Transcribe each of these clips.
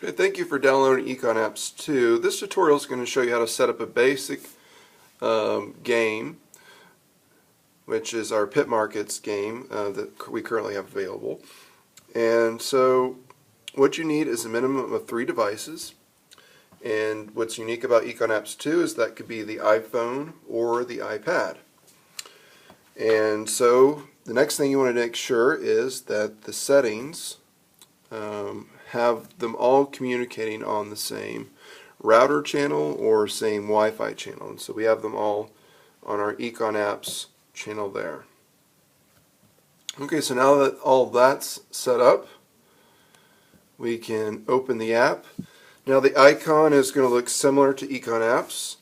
Okay, thank you for downloading EconApps 2. This tutorial is going to show you how to set up a basic game, which is our Pit Markets game that we currently have available. And so what you need is a minimum of 3 devices. And what's unique about EconApps 2 is that could be the iPhone or the iPad. And so the next thing you want to make sure is that the settings have them all communicating on the same router channel or same Wi-Fi channel. And so we have them all on our EconApps channel there. Okay, so now that all that's set up, we can open the app. Now the icon is going to look similar to EconApps.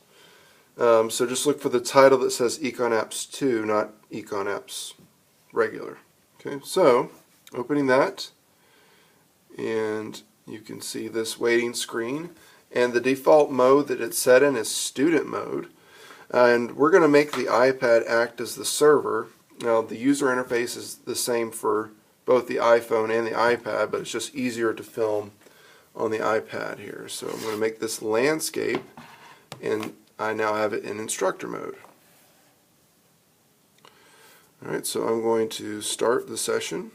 So just look for the title that says EconApps 2, not EconApps regular. Okay, so opening that, and you can see this waiting screen, and the default mode that it's set in is student mode, and we're going to make the iPad act as the server. Now the user interface is the same for both the iPhone and the iPad, but it's just easier to film on the iPad here. So I'm going to make this landscape, and I now have it in instructor mode. Alright, so I'm going to start the session.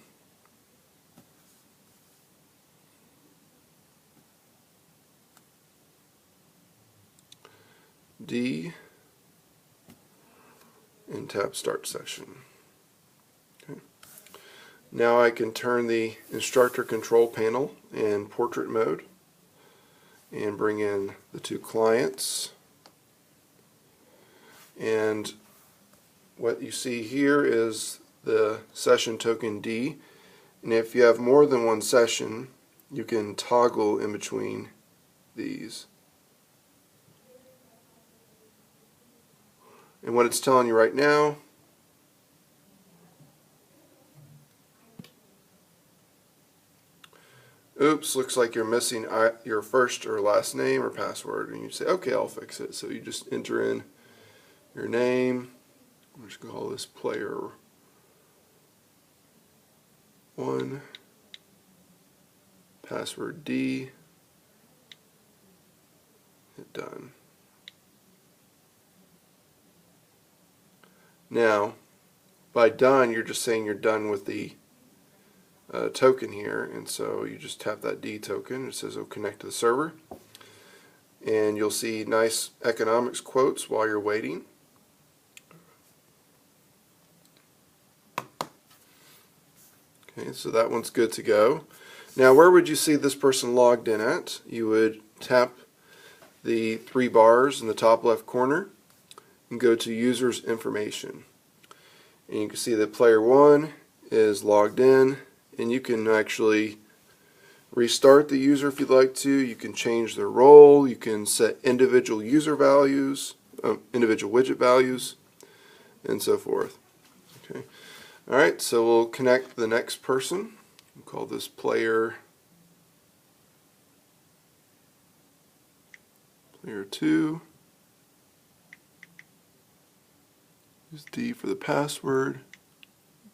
D and tap Start Session. Okay. Now I can turn the instructor control panel in portrait mode and bring in the 2 clients. And what you see here is the session token D, and if you have more than one session, you can toggle in between these. And what it's telling you right now oops, looks like you're missing your first or last name or password, and you say, okay, I'll fix it. So you just enter in your name. I'm just going to call this player 1, password D, hit done. Now, by done, you're just saying you're done with the token here, and so you just tap that D token. It says, oh, connect to the server, and you'll see nice economics quotes while you're waiting. Okay, so that one's good to go. Now, where would you see this person logged in at? You would tap the 3 bars in the top left corner and go to Users Information. And you can see that player 1 is logged in, and you can actually restart the user if you'd like to. You can change their role. You can set individual user values, individual widget values, and so forth. Okay. Alright, so we'll connect the next person. We'll call this player 2. Use D for the password.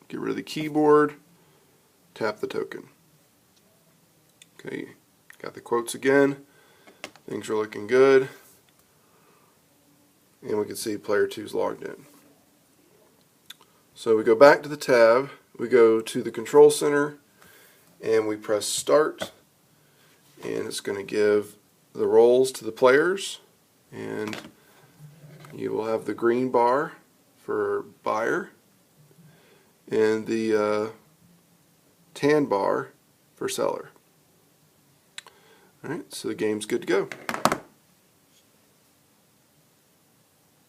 Get rid of the keyboard. Tap the token. Okay, got the quotes again. Things are looking good. And we can see player 2 is logged in. So we go back to the tab, we go to the control center, and we press start, and it's going to give the roles to the players, and you will have the green bar for buyer and the tan bar for seller. Alright, so the game's good to go.